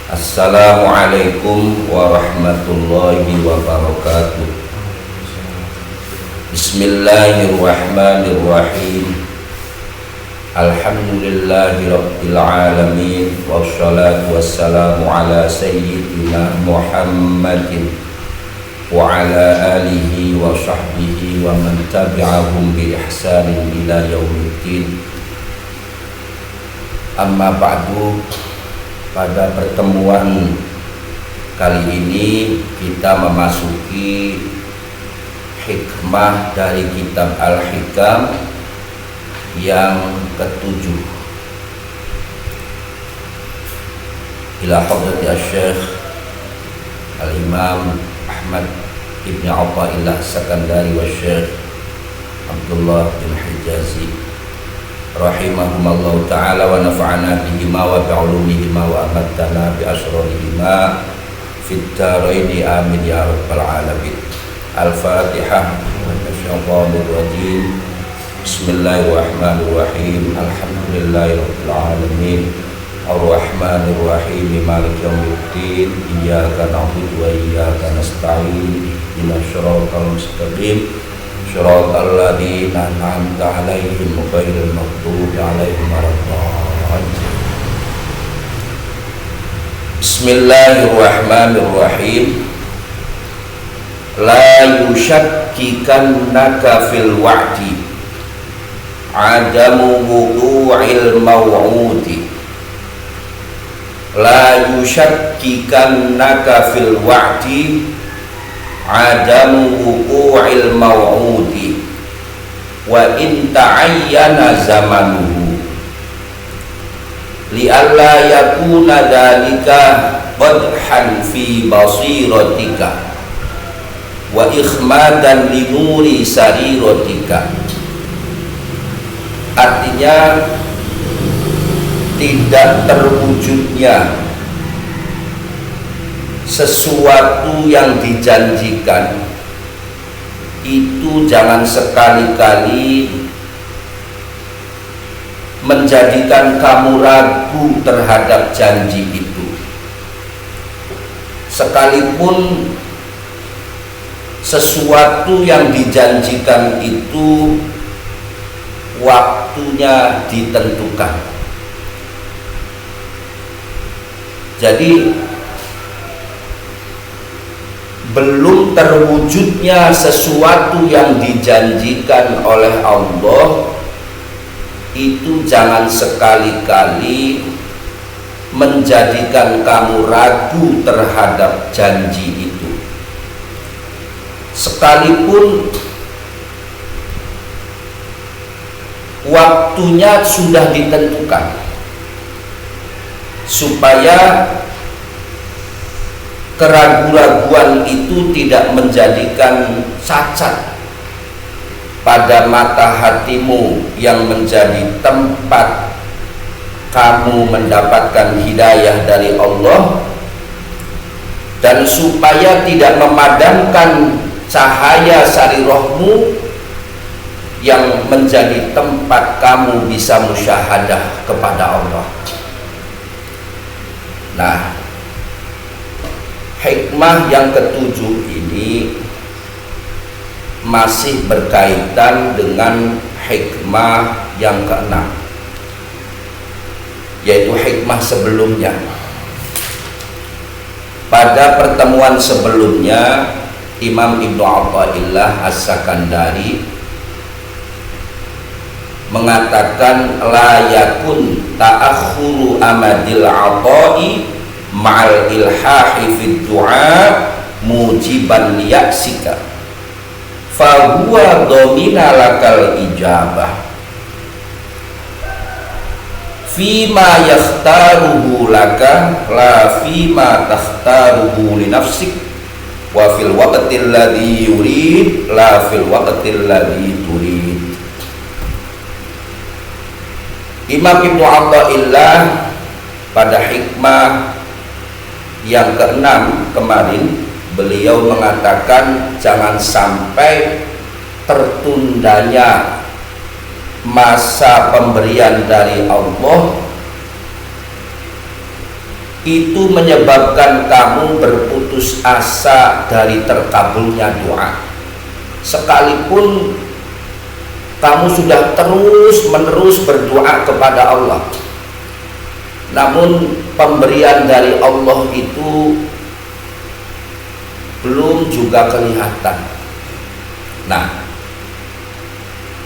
Assalamualaikum warahmatullahi wabarakatuh. Bismillahirrahmanirrahim. Alhamdulillahi rabbil alamin. Wassalatu wassalamu ala sayyidina Muhammadin wa ala alihi wa sahbihi wa man tabi'ahum bi ihsanin ila yaumiddin. Amma ba'du. Pada pertemuan kali ini kita memasuki hikmah dari kitab Al-Hikam yang ke-7 ila hadrati Asy-Syaikh Al-Imam Ahmad Ibn Athaillah As-Sakandari wa Syekh Abdullah bin Hijazi rahimahumallahu ta'ala wa nafa'ana bihima wa bi'ulumihima wa amatana bi asrarihima fid dharaini amin ya rabbal alamin. Al-Fatihah. Bismillahirrahmanirrahim. Alhamdulillahirabbil alamin. Ar-Rahmanir-Rahim. Maliki yaumiddin. Iyyaka na'budu wa iyyaka nasta'in. Ihdinas siratal mustaqim. Shiratal ladzina an'amta 'alaihim ghairil maghdubi 'alaihim waladdallin. Bismillahirrahmanirrahim. La yushakkikannaka fil wa'di 'adamu wuqu'il maw'udi. La yushakkikannaka fil wa'di adamu wuqu'il maw'udi wa in ta'ayyana zamanuhu li'alla yakuna dhalika qadhan fi basiratika wa ikhmadan li nuri sariratika. Artinya tidak terwujudnya sesuatu yang dijanjikan itu jangan sekali-kali menjadikan kamu ragu terhadap janji itu. Sekalipun sesuatu yang dijanjikan itu waktunya ditentukan. Jadi belum terwujudnya sesuatu yang dijanjikan oleh Allah itu jangan sekali-kali menjadikan kamu ragu terhadap janji itu. Sekalipun waktunya sudah ditentukan, supaya keraguan-raguan itu tidak menjadikan cacat pada mata hatimu yang menjadi tempat kamu mendapatkan hidayah dari Allah, dan supaya tidak memadamkan cahaya sarirahmu yang menjadi tempat kamu bisa musyahadah kepada Allah. Nah, hikmah yang ke-7 ini masih berkaitan dengan hikmah yang ke-6, yaitu hikmah sebelumnya. Pada pertemuan sebelumnya, Imam Ibnu Athaillah As-Sakandari mengatakan la yakun ta'akhuru amadil ata'i ma'al ilhahi fid du'a mujiban liyaksika fahuwa domina lakal ijabah fima yakhtaruhu laka la fima takhtaruhu li nafsik wa fil waqtil ladzi yurid la fil waqtil ladzi turid. Imam Ibnu Athaillah pada hikmah yang ke-6 kemarin beliau mengatakan jangan sampai tertundanya masa pemberian dari Allah itu menyebabkan kamu berputus asa dari terkabulnya doa. Sekalipun kamu sudah terus-menerus berdoa kepada Allah, namun pemberian dari Allah itu belum juga kelihatan. Nah,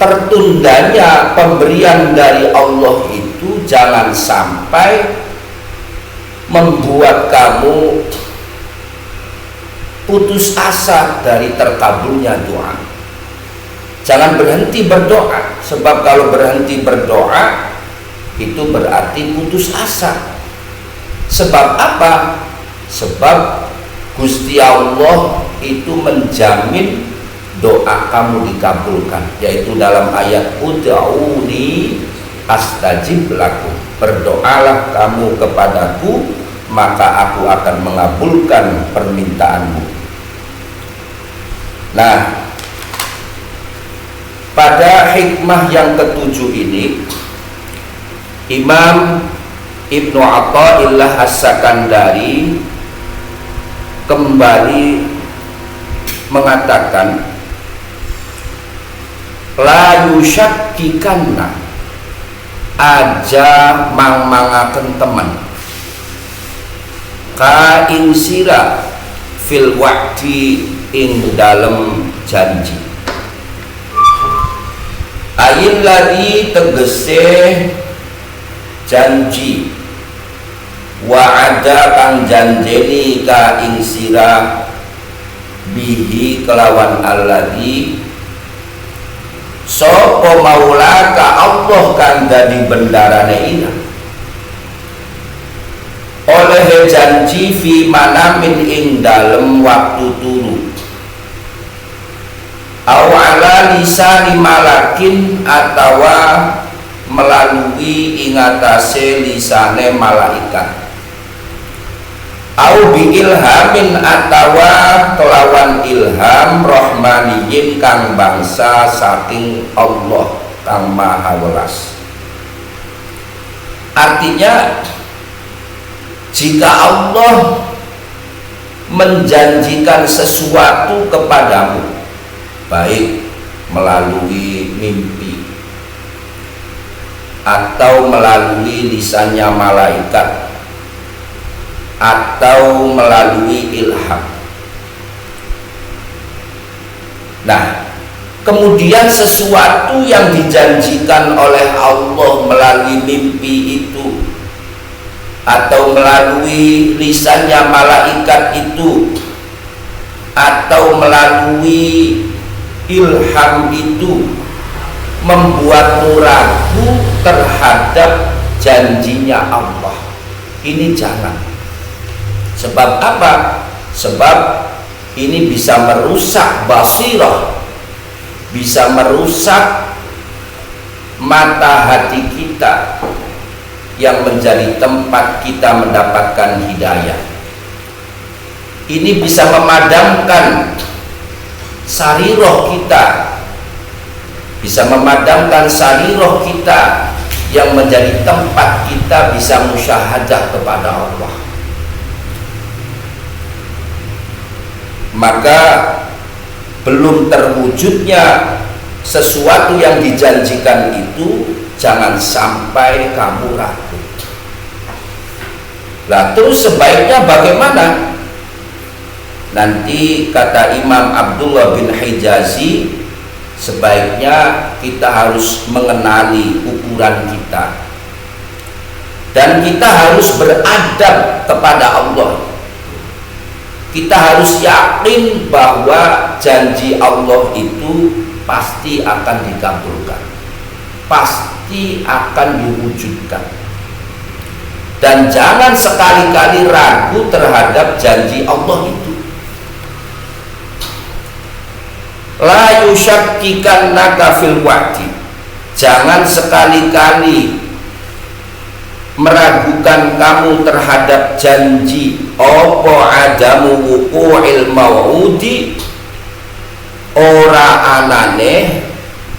tertundanya pemberian dari Allah itu jangan sampai membuat kamu putus asa dari terkabulnya doa. Jangan berhenti berdoa, sebab kalau berhenti berdoa itu berarti putus asa. Sebab apa? Sebab Gusti Allah itu menjamin doa kamu dikabulkan, yaitu dalam ayat ud'uni astajib lakum, berdoalah kamu kepadaku maka aku akan mengabulkan permintaanmu. Nah, pada hikmah yang ketujuh ini, Imam Ibnu Athaillah As-Sakandari kembali mengatakan, la yusyakkikanna, aja mang-mangaken teman, ka insira fil wa'di ing dalem janji. Ayin lagi tegese janji, wa'ada kang janjeni ka insira bihi kelawan alladhi sapa maula ka Allah kang dadi bendarane ira, oleh janji fi manamin ing dalem waktu turu, au ala lisani malakin atawa melalui ingatase lisane malaikat, au bi ilhamin atawa kelawan ilham rahmaniyin kang bangsa saking Allah kang maha welas. Artinya, jika Allah menjanjikan sesuatu kepadamu, baik melalui mimpi atau melalui lisannya malaikat atau melalui ilham. Nah, kemudian sesuatu yang dijanjikan oleh Allah melalui mimpi itu atau melalui lisannya malaikat itu atau melalui ilham itu membuatmu ragu terhadap janjinya Allah, ini jangan. Sebab apa? Sebab ini bisa merusak basirah, bisa merusak mata hati kita yang menjadi tempat kita mendapatkan hidayah. Ini bisa memadamkan sariroh kita, bisa memadamkan sariroh kita yang menjadi tempat kita bisa musyahadah kepada Allah. Maka belum terwujudnya sesuatu yang dijanjikan itu jangan sampai kamu ragu. Lah terus sebaiknya bagaimana? Nanti kata Imam Abdullah bin Hijazi, sebaiknya kita harus mengenali ukuran kita dan kita harus beradab kepada Allah. Kita harus yakin bahwa janji Allah itu pasti akan dikabulkan, pasti akan diwujudkan, dan jangan sekali-kali ragu terhadap janji Allah itu. La yusyakkikannaka fil wa'di, jangan sekali-kali meragukan kamu terhadap janji. Opo adamu wuqu'il maw'udi, ora anane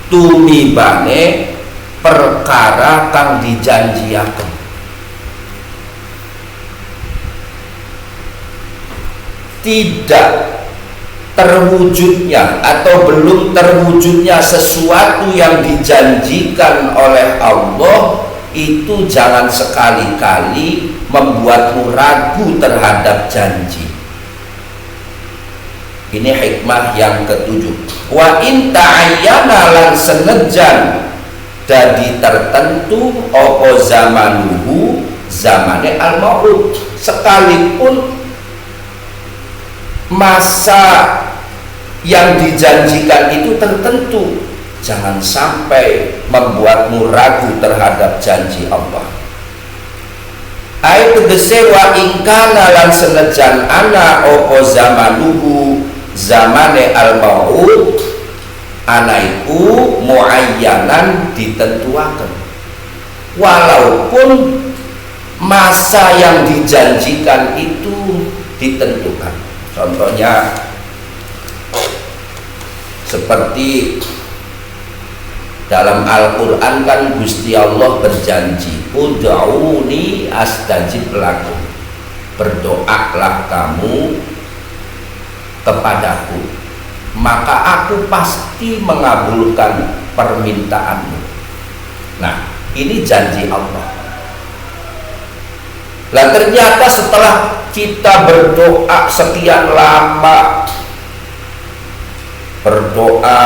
tumibane perkara kang dijanjiaken. tidak terwujudnya atau belum terwujudnya sesuatu yang dijanjikan oleh Allah, itu jangan sekali-kali membuatmu ragu terhadap janji. Ini hikmah yang ketujuh. Wa in ta'ayyana lan senejan dadi tertentu apa zamanuhu, zamane al-maut, sekalipun masa yang dijanjikan itu tertentu, jangan sampai membuatmu ragu terhadap janji Allah. Ayat tegese wa ingkana lan senejan ana opo zamanuhu, zamane al-maut, ana iku muayyanan ditentuaken, walaupun masa yang dijanjikan itu ditentukan. Contohnya seperti dalam Al-Quran kan Gusti Allah berjanji, ud'uni astajib lakum, berdoalah kamu kepadaku maka aku pasti mengabulkan permintaanmu. Nah, ini janji Allah. Lah ternyata setelah kita berdoa sekian lama, berdoa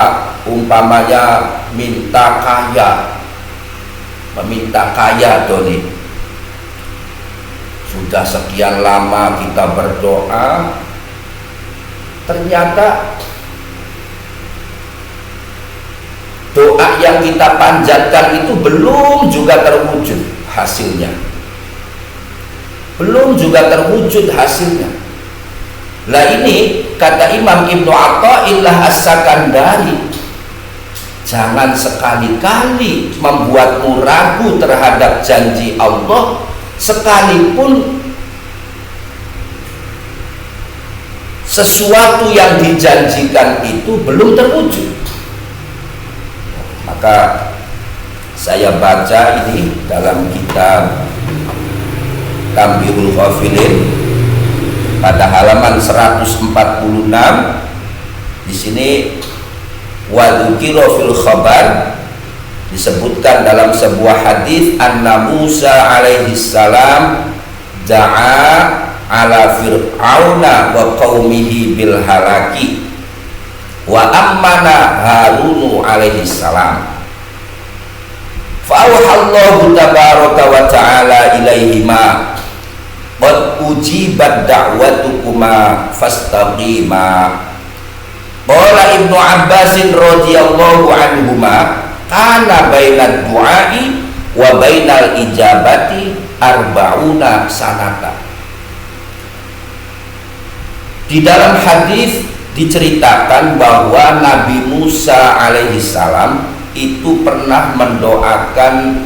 umpamanya minta kaya, meminta kaya Doni, sudah sekian lama kita berdoa, ternyata doa yang kita panjatkan itu belum juga terwujud hasilnya, belum juga terwujud hasilnya. Lah ini kata Imam Ibnu Athaillah As-Sakandari, jangan sekali-kali membuatmu ragu terhadap janji Allah sekalipun sesuatu yang dijanjikan itu belum terwujud. Maka saya baca ini dalam kitab Tambihul Ghafilin pada halaman 146. Di sini wa dzukira fil khabar, disebutkan dalam sebuah hadis anna Musa alaihi salam da'a ala fir'auna wa qaumihi bil halaki wa ammana Harunu alaihi salam fa auhallahu tabaraka wa ta'ala ilaihima qad ujibat da'watukuma fastaqima. Qala Ibnu Abbas radhiyallahu anhuma kana bainad du'ai wa bainal ijabati arba'una sanata. Di dalam hadis diceritakan bahwa Nabi Musa alaihi salam itu pernah mendoakan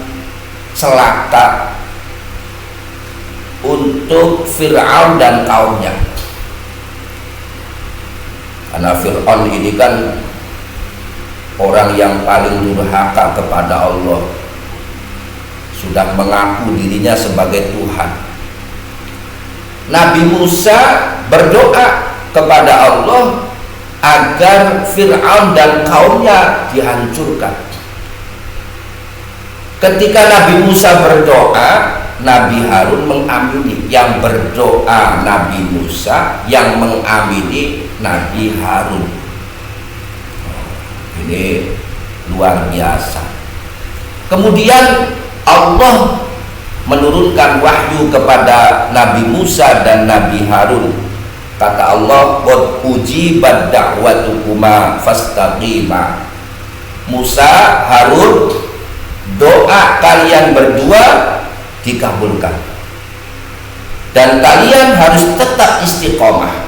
celaka untuk Fir'aun dan kaumnya. Karena Fir'aun ini kan orang yang paling durhaka kepada Allah, sudah mengaku dirinya sebagai Tuhan. Nabi Musa berdoa kepada Allah agar Fir'aun dan kaumnya dihancurkan. Ketika Nabi Musa berdoa, Nabi Harun mengamini. Yang berdoa Nabi Musa, yang mengamini Nabi Harun. Ini luar biasa. Kemudian Allah menurunkan wahyu kepada Nabi Musa dan Nabi Harun. Kata Allah, qad ujibat da'watukuma fastaqima. Musa, Harun, doa kalian berdua dikabulkan dan kalian harus tetap istiqomah.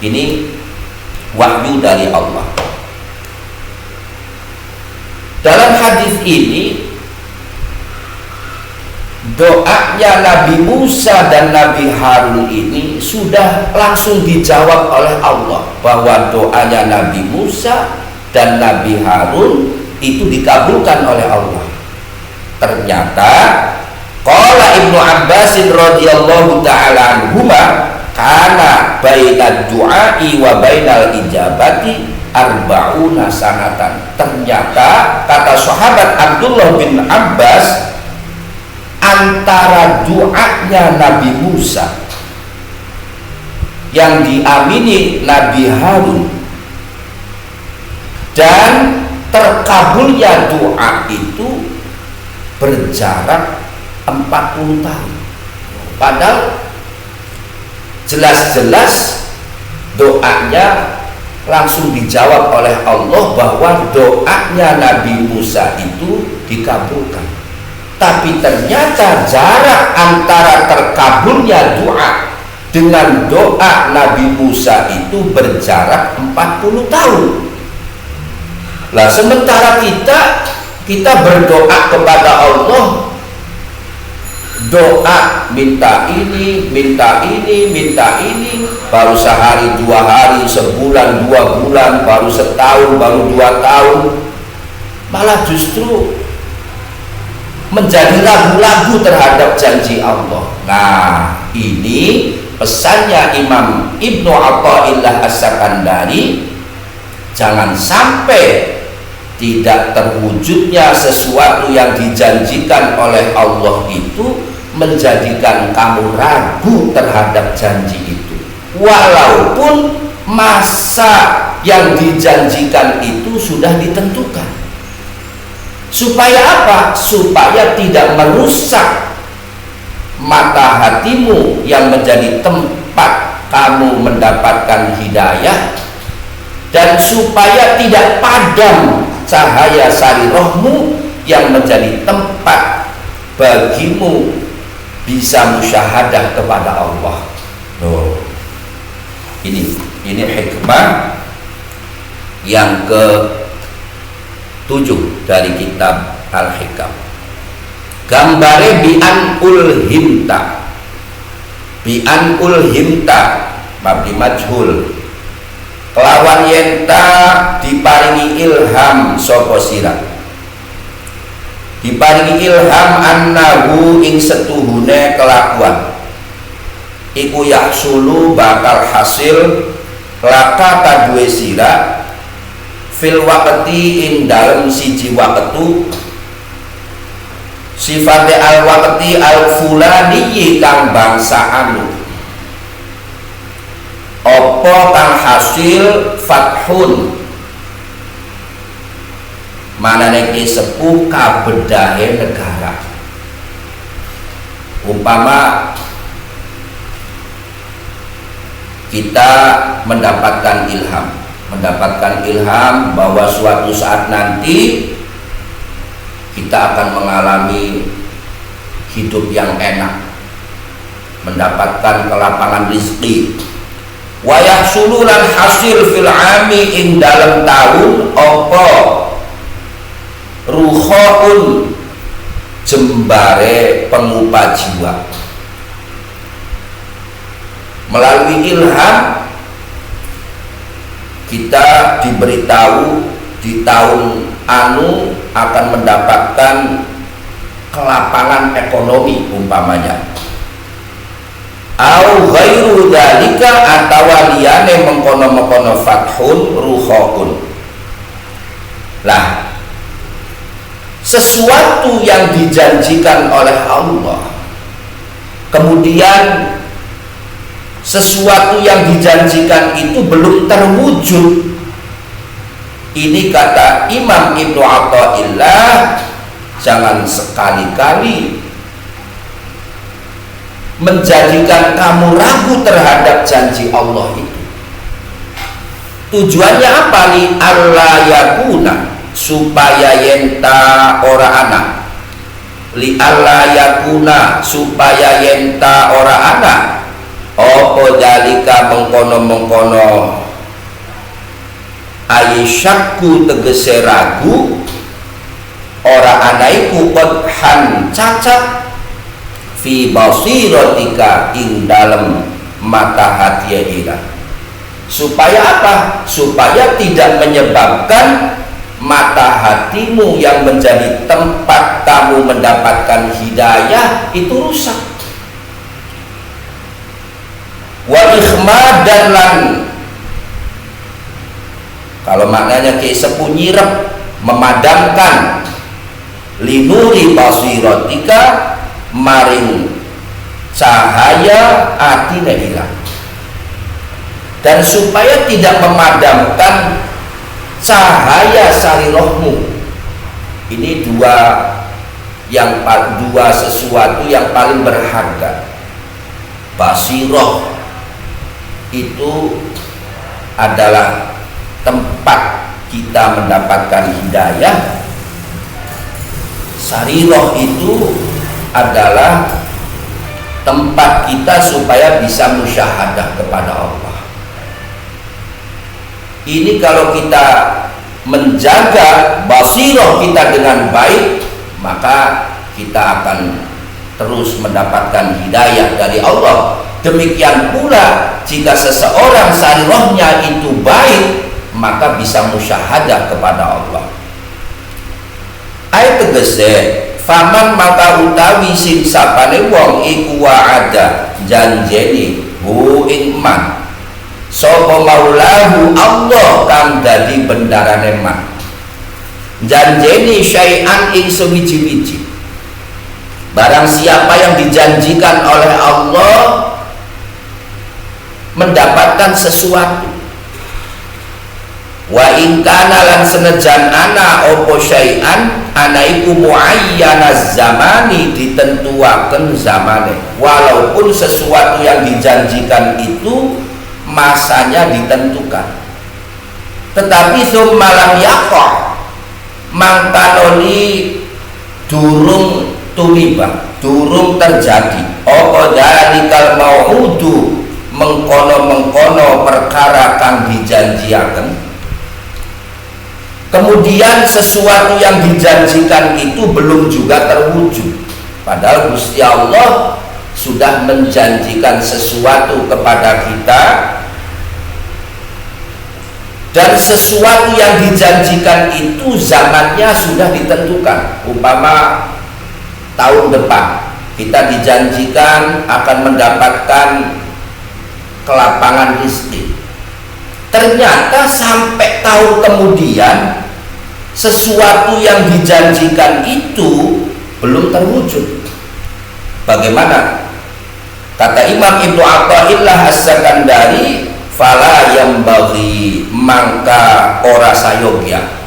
Ini wahyu dari Allah. Dalam hadis ini doanya Nabi Musa dan Nabi Harun ini sudah langsung dijawab oleh Allah, bahwa doanya Nabi Musa dan Nabi Harun itu dikabulkan oleh Allah. Ternyata qala Ibnu Abbas radhiyallahu ta'ala anhuma, kana bainad du'ai wa bainal ijabati arba'una sanatan. Ternyata kata sahabat Abdullah bin Abbas, antara doanya Nabi Musa yang diamini Nabi Harun dan terkabulnya doa itu berjarak 40 tahun. Padahal jelas-jelas doanya langsung dijawab oleh Allah bahwa doanya Nabi Musa itu dikabulkan. Tapi ternyata jarak antara terkabulnya doa dengan doa Nabi Musa itu berjarak 40 tahun. Lah sementara kita berdoa kepada Allah, doa minta ini, baru sehari, 2 hari, sebulan, 2 bulan, baru setahun, baru 2 tahun, malah justru menjadi ragu-ragu terhadap janji Allah. Nah, ini pesannya Imam Ibnu Athaillah As-Sakandari, jangan sampai tidak terwujudnya sesuatu yang dijanjikan oleh Allah itu menjadikan kamu ragu terhadap janji itu, walaupun masa yang dijanjikan itu sudah ditentukan. Supaya apa? Supaya tidak merusak mata hatimu yang menjadi tempat kamu mendapatkan hidayah, dan supaya tidak padam cahaya sarirohmu yang menjadi tempat bagimu bisa musyahadah kepada Allah. Ini hikmah yang ke-7 dari kitab Al-Hikam. Gambare bi'an ulhimta mabni majhul, kelawan yenta diparingi ilham sapa sira, diparingi ilham annahu ing setuhune kelakuan iku yahsulu bakal hasil laka kaduwe sira fil waqti ing dalem siji waqtu sifate al waqti al fulani kang bangsa anu apa kang hasil fathun manane ki sepuh kabedahe negara. Umpama kita mendapatkan ilham bahwa suatu saat nanti kita akan mengalami hidup yang enak, mendapatkan kelapangan rezeki. Wa yahsululan hasil fil ami ing dalam tahun apa ruhoun jembare pengupah jiwa. Melalui ilham kita diberitahu di tahun anu akan mendapatkan kelapangan ekonomi umpamanya, au ghairu dzalika atawa liyane mengkono-mengkono fathun ruhoun. Lah, sesuatu yang dijanjikan oleh Allah, kemudian sesuatu yang dijanjikan itu belum terwujud, ini kata Imam Ibnu Athaillah, jangan sekali-kali menjadikan kamu ragu terhadap janji Allah itu. Tujuannya apa? Li alla yakuna, supaya yenta ora anak, li alla yakuna, supaya yenta ora anak apa dalika mengkono-mengkono ayisyakku tegese ragu ora anaiku qadhan cacat fi basiratika ing dalem mata hati ira. Supaya apa? Supaya tidak menyebabkan mata hatimu yang menjadi tempat kamu mendapatkan hidayah itu rusak. Wal ikhmadan lan, kalau maknanya ki sepu nyirep, memadamkan, linuri basiratika maring cahaya atine ilang. Dan supaya tidak memadamkan cahaya sarirohmu, ini dua sesuatu yang paling berharga. Basiroh itu adalah tempat kita mendapatkan hidayah. Sariroh itu adalah tempat kita supaya bisa musyahadah kepada Allah. Ini kalau kita menjaga basiroh kita dengan baik, maka kita akan terus mendapatkan hidayah dari Allah. Demikian pula jika seseorang sarirohnya itu baik, maka bisa musyahadah kepada Allah. Ayat tegese, faman maka utawi sing sapane wong iku wa'ada janjeni hu ing man sapa maulahu Allah kang dadi bendarane man, janjeni syai'an ing sewiji-wiji. Barang siapa yang dijanjikan oleh Allah mendapatkan sesuatu, wa in kana lan senejan ana opo syai'an ana iku muayyanaz zamani, ditentuaken zamane, walaupun sesuatu yang dijanjikan itu masanya ditentukan, tetapi summalam yaqa mangkanoni durung tumiba, durung terjadi apa dalikal mau'udu mengkono-mengkono perkara kang dijanjiaken. Kemudian sesuatu yang dijanjikan itu belum juga terwujud, padahal Gusti Allah sudah menjanjikan sesuatu kepada kita, dan sesuatu yang dijanjikan itu zamannya sudah ditentukan. Umpama tahun depan kita dijanjikan akan mendapatkan kelapangan rezeki, ternyata sampai tahun kemudian sesuatu yang dijanjikan itu belum terwujud. Bagaimana? Kata Imam Ibnu Athaillah As-Sakandari, fala yang bagi mangka ora sayogya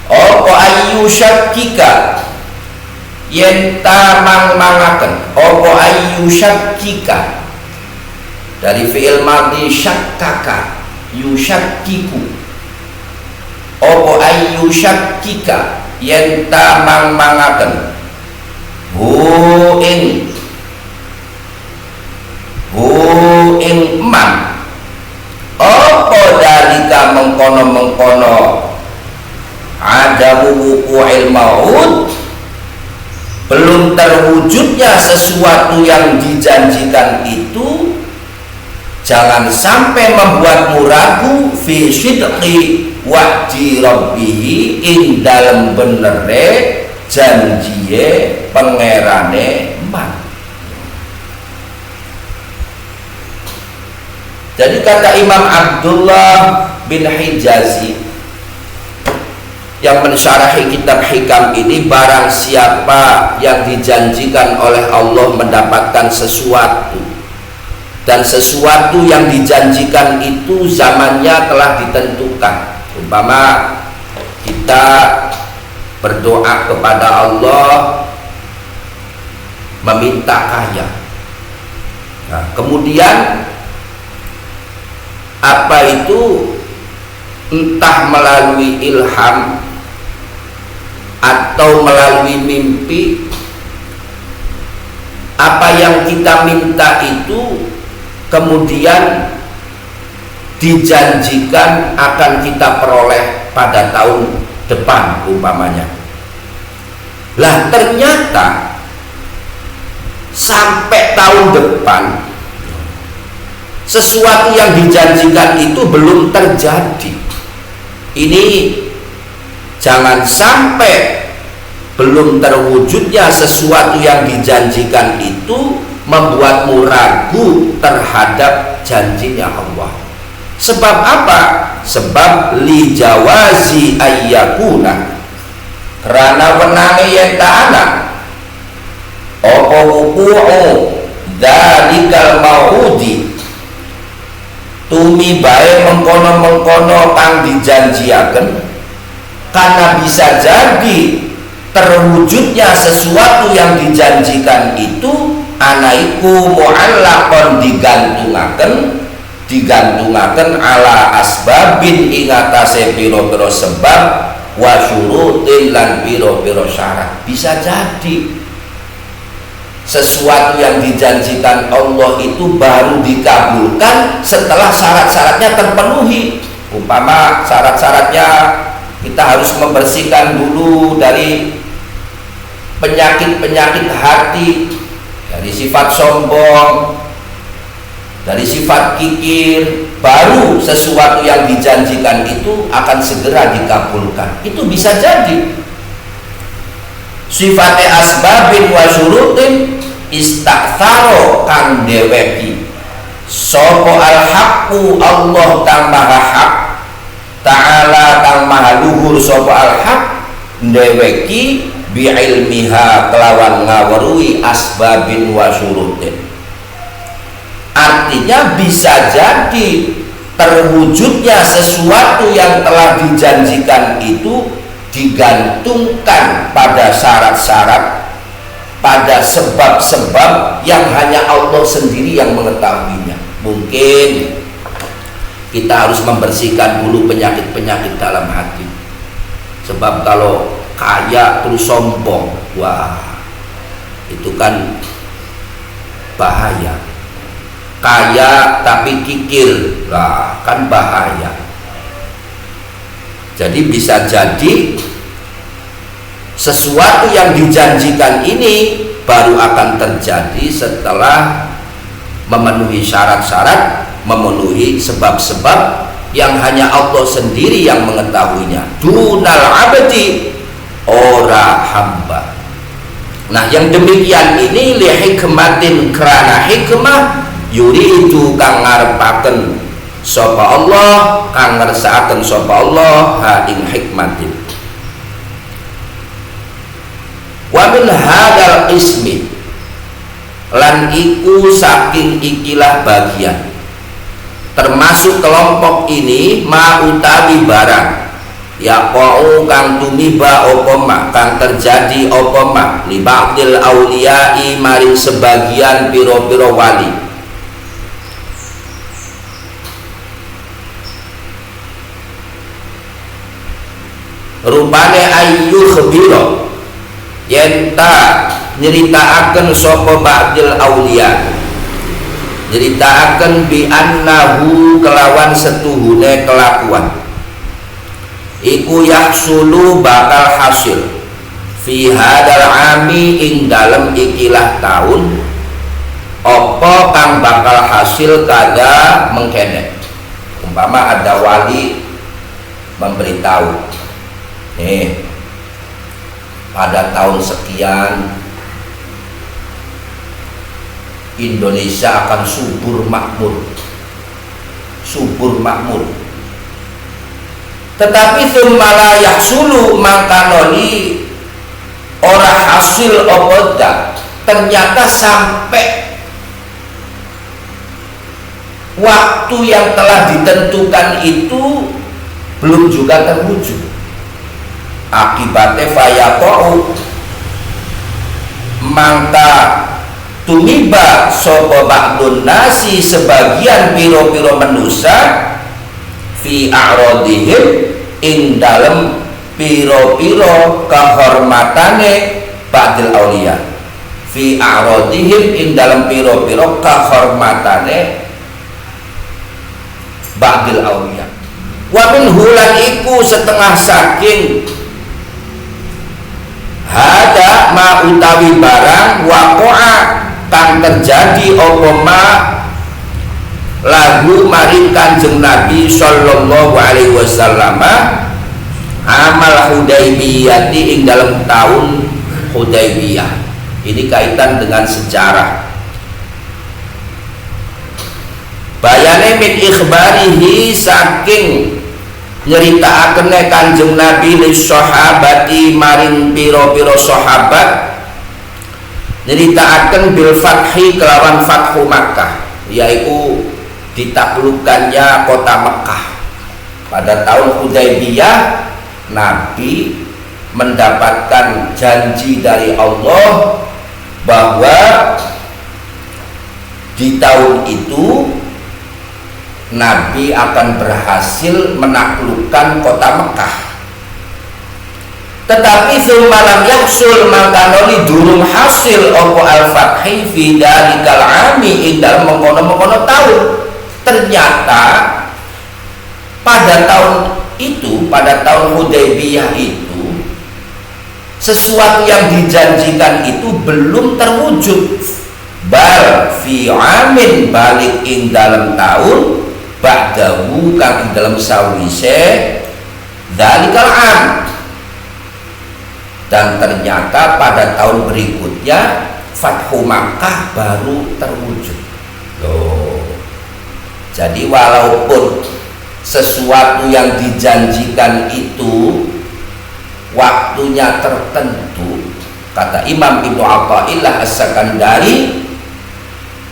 opo ayu syakika yen tamang mangaken, opo ayu syakika dari fi'il madhi syakkaka yusyakkiku, opo ayu syakkika yen tamang mangaken hu ing man apa dalika mengkono-mengkono adamu wuqu'il maut, belum terwujudnya sesuatu yang dijanjikan itu, jangan sampai membuatmu ragu fi sidqi wa'di rabbihi, ing dalem benere janjiye pangerane man. Jadi kata Imam Abdullah bin Hijazi yang mensyarahi kitab Hikam ini, barang siapa yang dijanjikan oleh Allah mendapatkan sesuatu, dan sesuatu yang dijanjikan itu zamannya telah ditentukan. Umpama kita berdoa kepada Allah meminta kaya, nah, kemudian apa itu, entah melalui ilham atau melalui mimpi, apa yang kita minta itu kemudian dijanjikan akan kita peroleh pada tahun depan umpamanya. Lah ternyata sampai tahun depan sesuatu yang dijanjikan itu belum terjadi. Ini jangan sampai belum terwujudnya sesuatu yang dijanjikan itu membuatmu ragu terhadap janjinya Allah. Sebab apa? Sebab li jawazi ayyakuna, karena wenange yen ta'ala apa wuku'u dzalikal mau'udi, tumi bae mengkono-mengkono kang dijanjiaken, karena bisa jadi terwujudnya sesuatu yang dijanjikan itu anaiku mu'allaqon digantungaken ala asbabin ingatase piro-piro sebab wa syurutin lan piro-piro syarat. Bisa jadi sesuatu yang dijanjikan Allah itu baru dikabulkan setelah syarat-syaratnya terpenuhi. Umpama syarat-syaratnya kita harus membersihkan dulu dari penyakit-penyakit hati, dari sifat sombong, dari sifat kikir, baru sesuatu yang dijanjikan itu akan segera dikabulkan. Itu bisa jadi. Sifatnya asbabin wa syurutin istaktharo kang deweki sopo al-haqqu Allah kang maha hak, ta'ala kang maha luhur sopo al-haq deweki bi'ilmiha kelawan ngawerui asbabin wa syurutin. Artinya bisa jadi terwujudnya sesuatu yang telah dijanjikan itu digantungkan pada syarat-syarat, pada sebab-sebab yang hanya Allah sendiri yang mengetahuinya. Mungkin kita harus membersihkan dulu penyakit-penyakit dalam hati. Sebab kalau kaya terus sombong, wah, itu kan bahaya. Kaya tapi kikir, lah kan bahaya. Jadi bisa jadi sesuatu yang dijanjikan ini baru akan terjadi setelah memenuhi syarat-syarat, memenuhi sebab-sebab yang hanya Allah sendiri yang mengetahuinya. Dunal abdi, ora hamba. Nah, yang demikian ini li hikmatin, kerana hikmah yuridu kang ngarepaken sapa Allah, kang ngersakaken sapa Allah ha ing hikmatin. Wa min hadzal ismi, lan iku saking ikilah bagian, termasuk kelompok ini ma utawi barang yaqau kang tumiba apa mak, kang terjadi apa mak li ba'dil auliyai maring sebagian piro-piro wali. Rupane ayu khbiro yenta nyritakaken sapa ba'dil auliya, nyritakaken bi annahu kelawan setuhune kelakuan iku yahsulu bakal hasil fi hadal ami ing dalem ikilah taun apa kang bakal hasil kada mengkene. Umpama ada wali memberitahu, nih pada tahun sekian Indonesia akan subur makmur, tetapi tsumma yahsulu mangkanoni ora hasil oboda, ternyata sampai waktu yang telah ditentukan itu belum juga terwujud. Akibatnya fayaqau mangka tumiba sapa ba'dun nasi sebagian piro-piro manusia fi a'radihim ing dalem piro-piro kehormatane ba'dil auliya, fi a'radihim ing dalem piro-piro kehormatane ba'dil auliya. Wa min hulan iku setengah saking hada ma utawi barang waqa'a kang terjadi apa ma lagu maring Kanjeng Nabi sallallahu alaihi wasallam amal Hudaybiyah ing dalam tahun Hudaybiyah. Ini kaitan dengan sejarah. liyane min ikhbarihi saking nyeritakake Kanjeng Nabi li sahabati maring pira-pira sahabat nyritakaken bil fathi kelawan fathu Makkah, yaitu ditaklukkannya kota Mekah. Pada tahun Hudaybiyah Nabi mendapatkan janji dari Allah bahwa di tahun itu Nabi akan berhasil menaklukkan kota Mekah. Tetapi malam yahsul mangkanoli durung hasil opo al-fathi fi dalikal ami ing dalem mengkono-mengkono tahun. Ternyata pada tahun itu, pada tahun Hudaybiyah itu, sesuatu yang dijanjikan itu belum terwujud. Bal fi amin balik ing dalam tahun ba'dahu kang ing dalam sawise dalikal am. Dan ternyata pada tahun berikutnya Fathu Makkah baru terwujud. Loh. Jadi walaupun sesuatu yang dijanjikan itu waktunya tertentu, kata Imam Ibnu Athaillah As-Sakandari,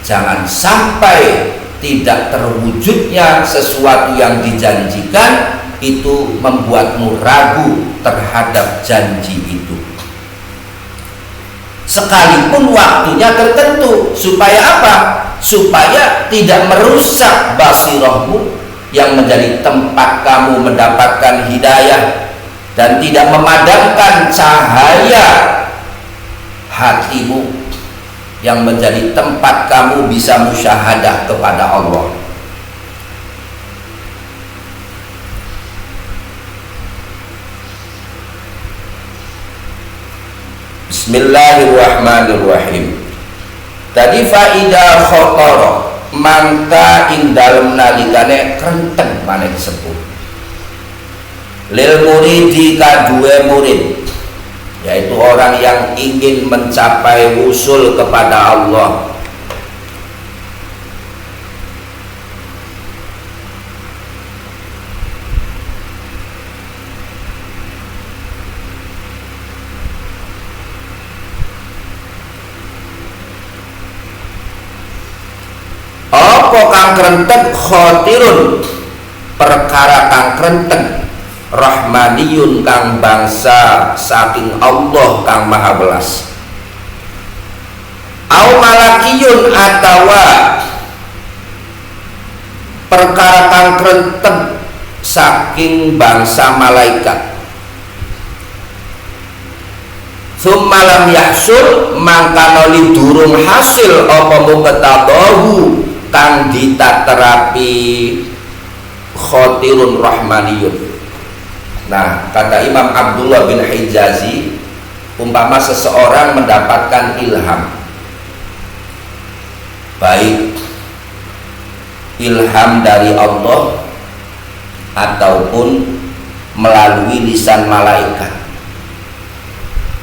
jangan sampai tidak terwujudnya sesuatu yang dijanjikan itu membuatmu ragu terhadap janji itu, sekalipun waktunya tertentu. Supaya apa? Supaya tidak merusak basirahmu yang menjadi tempat kamu mendapatkan hidayah, dan tidak memadamkan cahaya hatimu yang menjadi tempat kamu bisa musyahadah kepada Allah. Bismillahirrahmanirrahim. Tadi faida khotoro mangka ing dalem nalikane krenteng maneh disebut lil muridi kadue murid, yaitu orang yang ingin mencapai usul kepada Allah. Apa kang krenteng khotirun perkara kang krenteng rahmaniyun kang bangsa saking Allah kang maha belas, au malakiyun atawa perkara kang krenteng saking bangsa malaikat. Summa lam yahsul mangkanoli durung hasil apa muketabahu kang ditaterapi khotirun rahmaniyun. Nah, kata Imam Abdullah bin Hijazi, umpama seseorang mendapatkan ilham, baik ilham dari Allah ataupun melalui lisan malaikat,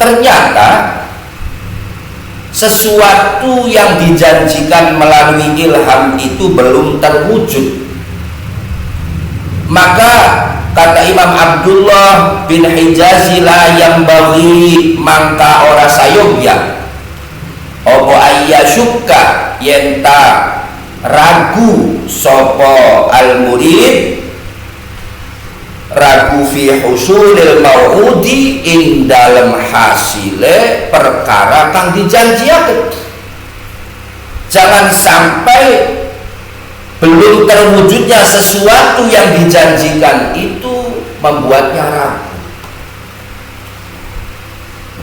ternyata sesuatu yang dijanjikan melalui ilham itu belum terwujud, maka kata Imam Abdullah bin Hijazi la yang bagi mangka ora sayogya opo ayyasukka yenta ragu sopo al murid ragu fi husulil mau'udi ing dalem hasile perkara kang dijanjiaken. Jangan sampai belum terwujudnya sesuatu yang dijanjikan itu membuatnya ragu.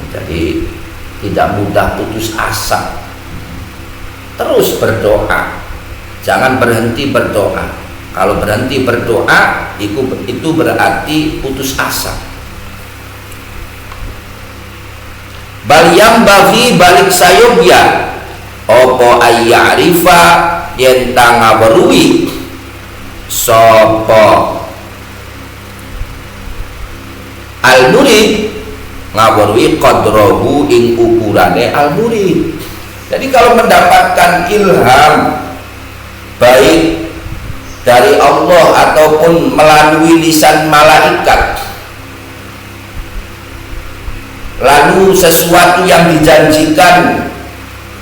Jadi tidak mudah putus asa, terus berdoa, jangan berhenti berdoa. Kalau berhenti berdoa itu berarti putus asa. Bal yang bagi balik sayobya opo ayyarifa yen tangawerui sopo al murid ngawerui qadrohu ing ukurane al murid. Jadi kalau mendapatkan ilham baik dari Allah ataupun melalui lisan malaikat, lalu sesuatu yang dijanjikan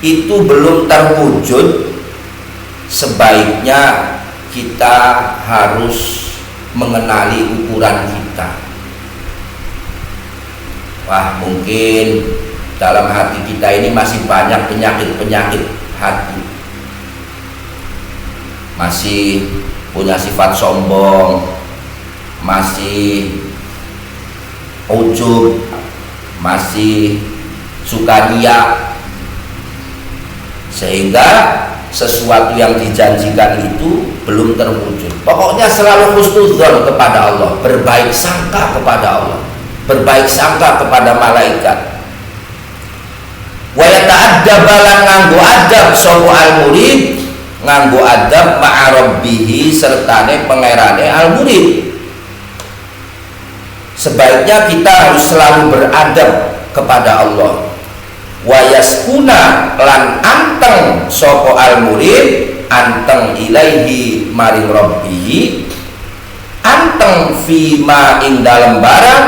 itu belum terwujud, sebaiknya kita harus mengenali ukuran kita. Wah, mungkin dalam hati kita ini masih banyak penyakit-penyakit hati, masih punya sifat sombong, masih ujub, masih suka riya, sehingga sesuatu yang dijanjikan itu belum terwujud. Pokoknya selalu husnudzon kepada Allah, berbaik sangka kepada Allah, berbaik sangka kepada malaikat. Wa yata'addab lan nganggo adab sapa al-murid, nganggo adab ma'a rabbih sertane pangerane al-murid. Sebaiknya kita harus selalu beradab kepada Allah. Wa yaskuna lan anteng sapa al-murid, anteng ilaihi maring rabbih, anteng fima ing dalem barang,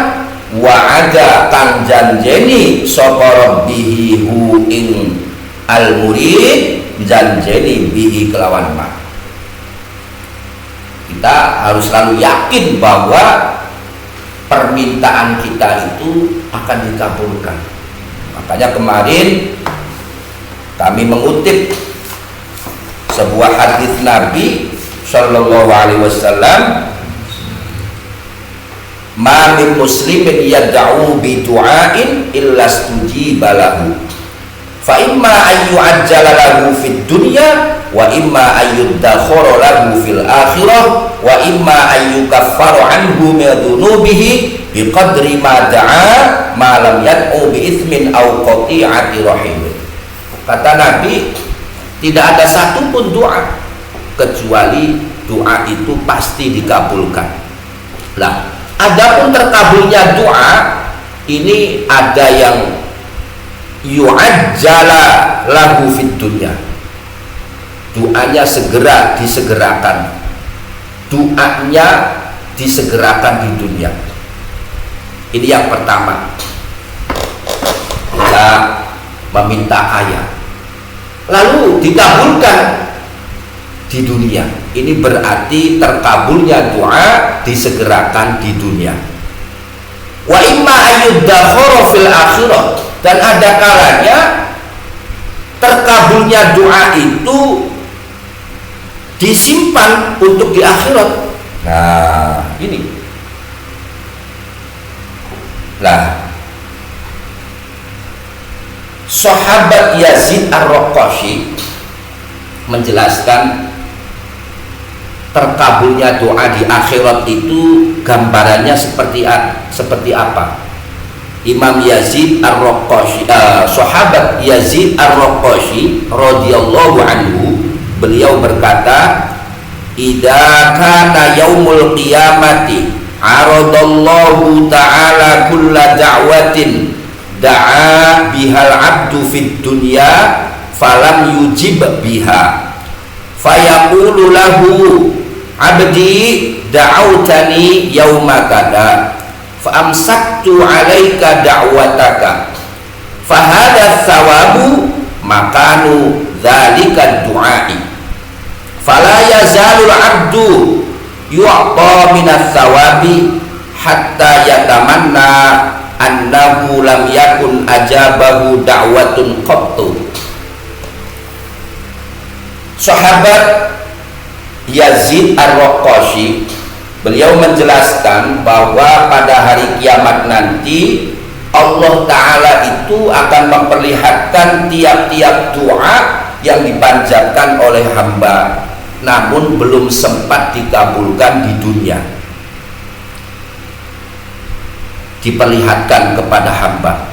wa ada kang janjeni sapa rabbih hu ing al-murid, janjeni bihi kelawan ma. Kita harus selalu yakin bahwa permintaan kita itu akan dikabulkan. Makanya kemarin kami mengutip sebuah hadis Nabi Shallallahu Alaihi Wasallam, ma min muslimin yad'u bi du'ain illa stujiba lahu, fa imma ayyu ajjala lahu fid dunya wa imma ayyuddakhara lahu fil akhirah wa imma ayyukaffaru anhu min dhunubihi biqadri ma da'a ma lam yad'u bi itsmin aw qati'ati rahim. Kata Nabi, tidak ada satupun doa kecuali doa itu pasti dikabulkan. Lah, adapun terkabulnya doa ini ada yang yu'ajjala lahu fid dunya, doanya segera disegerakan, doanya disegerakan di dunia. Ini yang pertama, kita meminta ayah lalu dikabulkan di dunia. Ini berarti terkabulnya doa disegerakan di dunia. Wa imma ayyuddakhara fil akhirah, dan ada kalanya terkabulnya doa itu disimpan untuk di akhirat. Nah, ini lah, sahabat Yazid Ar-Raqashi menjelaskan terkabulnya doa di akhirat itu gambarannya seperti apa. Imam Yazid Ar-Raqashi, sahabat Yazid Ar-Raqashi radhiyallahu anhu, beliau berkata, idza kana yaumul qiyamati aradallahu ta'ala kulla da'watin da'a bihal abdu fid dunya falam yujib biha fayaqulu lahu abdi da'autani yauma kada fa amsaktu 'alaika da'wataka fahadha thawabu makanu dzalika du'ai fala yazalul abdu yu'ta minats thawabi hatta yatamanna annahu lam yakun ajabahu da'watun qattu. Sahabat Yazid Ar-Raqashi, beliau menjelaskan bahwa pada hari kiamat nanti Allah Ta'ala itu akan memperlihatkan tiap-tiap doa yang dipanjatkan oleh hamba namun belum sempat dikabulkan di dunia, diperlihatkan kepada hamba.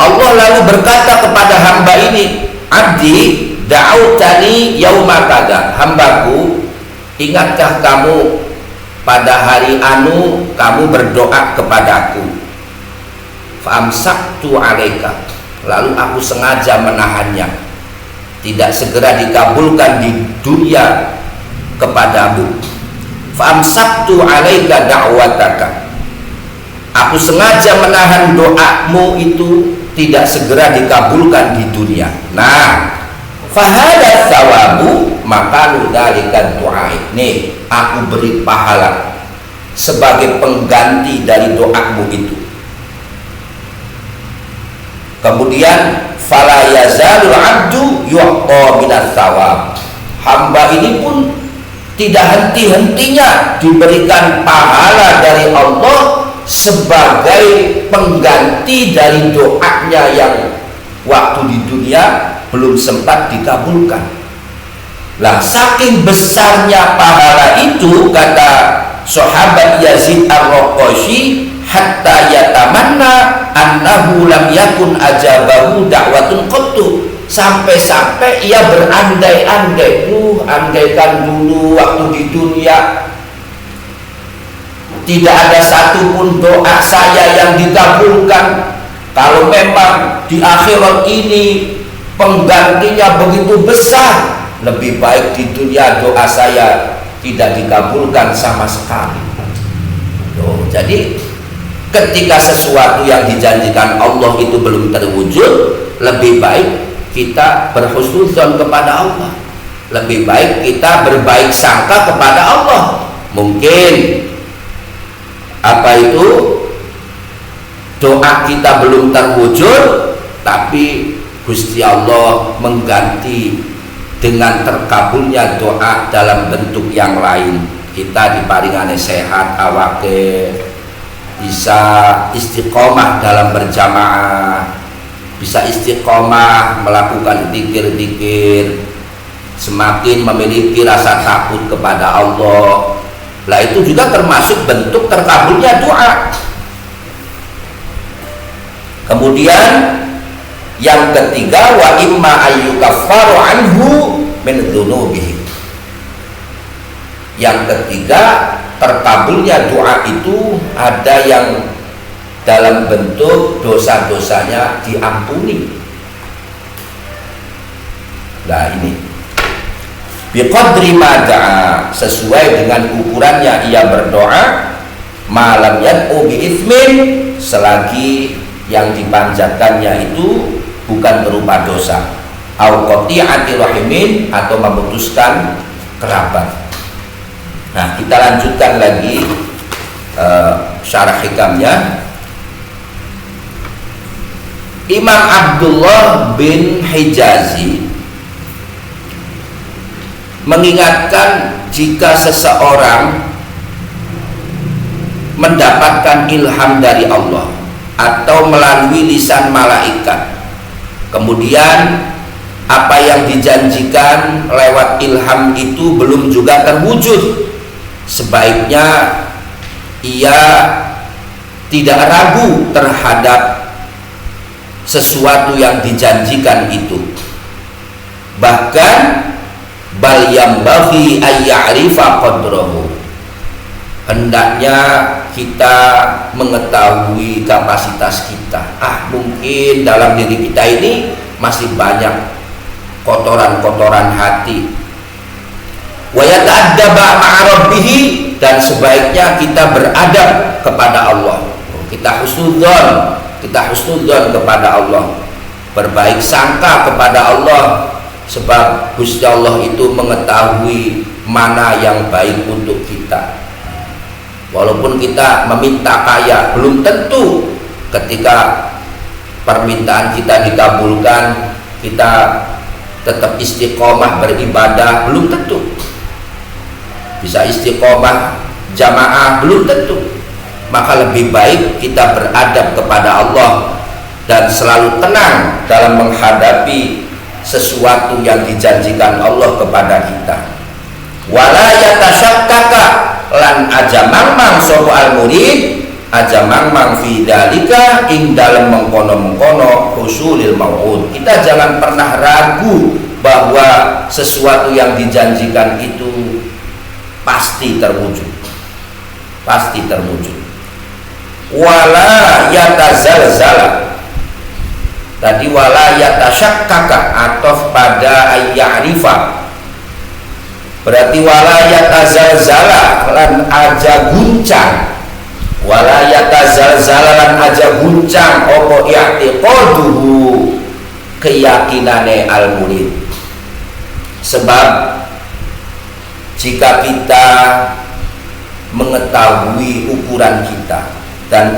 Allah lalu berkata kepada hamba ini, abdi da'autani yauma kada, hambaku, ingatkah kamu pada hari anu kamu berdoa kepadaku? Fa'amsaktu 'alaika, lalu aku sengaja menahannya, tidak segera dikabulkan di dunia kepadamu. Famsaktu alaika da'wataka. Aku sengaja menahan doamu itu tidak segera dikabulkan di dunia. Nah, fahada thawabu maka nudalikan doa ini aku beri pahala sebagai pengganti dari doamu itu. Kemudian fala yazalul abdu yu'ta minats thawab. Hamba ini pun tidak henti-hentinya diberikan pahala dari Allah sebagai pengganti dari doanya yang waktu di dunia belum sempat dikabulkan. Lah, saking besarnya pahala itu, kata sahabat Yazid Ar-Raqashi, hatta yatamanna annahu lam yakun ajabahu da'watun qattu. Sampai-sampai ia berandai-andai, andaikan dulu waktu di dunia tidak ada satupun doa saya yang dikabulkan. Kalau memang di akhirat ini penggantinya begitu besar, lebih baik di dunia doa saya tidak dikabulkan sama sekali. Jadi ketika sesuatu yang dijanjikan Allah itu belum terwujud, lebih baik kita berhusnuzon kepada Allah, lebih baik kita berbaik sangka kepada Allah. Mungkin doa kita belum terwujud, tapi Gusti Allah mengganti dengan terkabulnya doa dalam bentuk yang lain. Kita diparingane sehat awake, bisa istiqomah dalam berjamaah, bisa istiqomah melakukan zikir-zikir, semakin memiliki rasa takut kepada Allah. Lah, itu juga termasuk bentuk terkabulnya doa. Kemudian yang ketiga, wa imma ayyukaffaru anhu min dzunubihi. Yang ketiga, terkabulnya doa itu ada yang dalam bentuk dosa-dosanya diampuni. Nah, ini biqadri mada'a, sesuai dengan ukurannya ia berdoa, malam yad'u bi'ithmin, selagi yang dipanjatkannya itu bukan berupa dosa, au qati'ati rahimin, atau memutuskan kerabat. Nah, kita lanjutkan lagi syarah hikamnya. Imam Abdullah bin Hijazi mengingatkan, jika seseorang mendapatkan ilham dari Allah atau melalui lisan malaikat, kemudian apa yang dijanjikan lewat ilham itu belum juga terwujud, sebaiknya ia tidak ragu terhadap sesuatu yang dijanjikan itu. Bahkan bal yambaghi ay ya'rifa qadrahu, hendaknya kita mengetahui kapasitas kita. Mungkin dalam diri kita ini masih banyak kotoran-kotoran hati. Wa yata'addaba ma'a rabbih, dan sebaiknya kita beradab kepada Allah. Kita husnudzon kepada Allah, berbaik sangka kepada Allah, sebab Gusti Allah itu mengetahui mana yang baik untuk kita. Walaupun kita meminta kaya, belum tentu ketika permintaan kita dikabulkan kita tetap istiqomah beribadah, belum tentu. Bisa istiqomah jamaah, belum tentu. Maka lebih baik kita beradab kepada Allah dan selalu tenang dalam menghadapi sesuatu yang dijanjikan Allah kepada kita. Wala yatasyakkaka, lan aja mangmang sapa al-murid, aja mangmang fi dalika, ing dalem mengkono-mengkono husulil mau'ud. Kita jangan pernah ragu bahwa sesuatu yang dijanjikan itu pasti terwujud. Pasti terwujud. Wala yatazalzala, tadi wala yatasyakkaka atau pada ayya'rifa, Berarti wala yatazalzala lan aja guncang, wala yatazalzala lan aja guncang apa i'tiqaduhu keyakinane al murid. Sebab jika kita mengetahui ukuran kita dan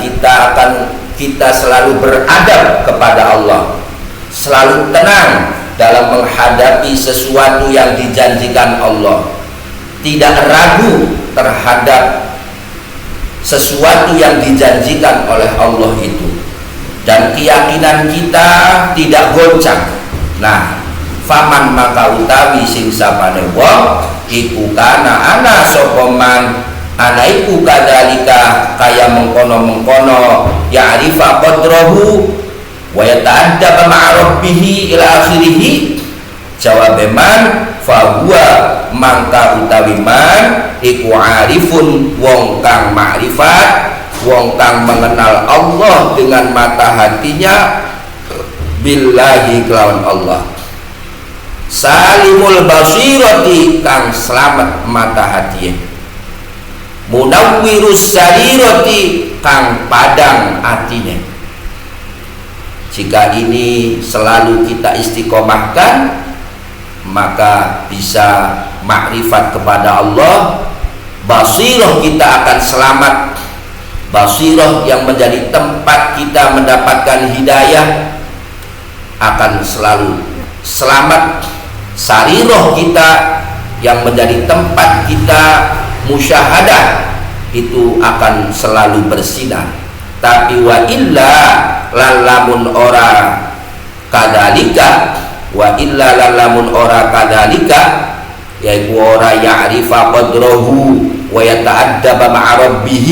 kita selalu beradab kepada Allah, selalu tenang dalam menghadapi sesuatu yang dijanjikan Allah, tidak ragu terhadap sesuatu yang dijanjikan oleh Allah itu, dan keyakinan kita tidak goncang. Nah, faman maka utawi sing sapane wong iku kana ana sapa man ana iku kadalika kaya mengkono-mengkono ya'rifa qadrahu wa yata'addab ma'a rabbih ila akhirih. Jawab man fa huwa mangka utawi man iku arifun wong kang makrifat, wong kang mengenal Allah dengan mata hatinya, billahi kelawan Allah, salimul basirati kang selamat mata hatinya, munawwirus sarirati kang padang hatinya. Jika ini selalu kita istiqomahkan, maka bisa makrifat kepada Allah, basirah kita akan selamat, basirah yang menjadi tempat kita mendapatkan hidayah akan selalu selamat, sarirah kita yang menjadi tempat kita musyahadah itu akan selalu bersinar. Tapi wa illa lalamun ora kadalika, wa illa lalamun ora kadalika, yaitu ora ya'rifa qadrahu wa yata'addaba ma'a rabbih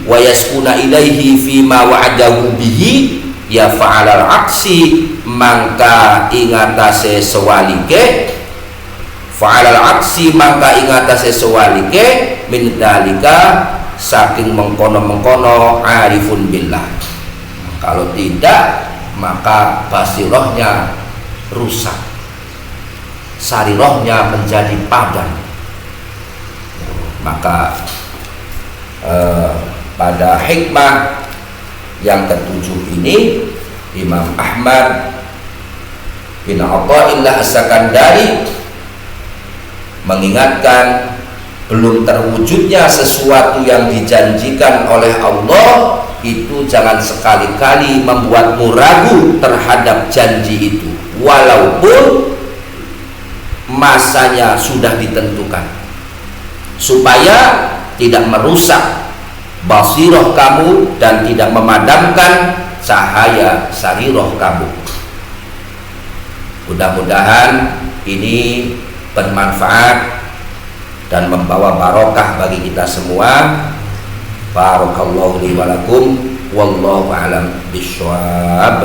wa yaskuna ilaihi fima wa'adahu bihi, ya fa'alal aksi mangka ingatase sewalike, fa'alal aksi mangka ingatase sewalike min dalika saking mengkono-mengkono arifun billah. Kalau tidak, maka basirohnya rusak, sarirohnya menjadi padam. Maka pada hikmah yang ketujuh ini, Imam Ahmad bin Athaillah As-Sakandari mengingatkan belum terwujudnya sesuatu yang dijanjikan oleh Allah itu jangan sekali-kali membuatmu ragu terhadap janji itu, walaupun masanya sudah ditentukan, supaya tidak merusak basirah kamu dan tidak memadamkan cahaya sarirah kamu. Mudah-mudahan ini bermanfaat dan membawa barokah bagi kita semua. Barakallahu li wa lakum, wallahu a'lam bishawab.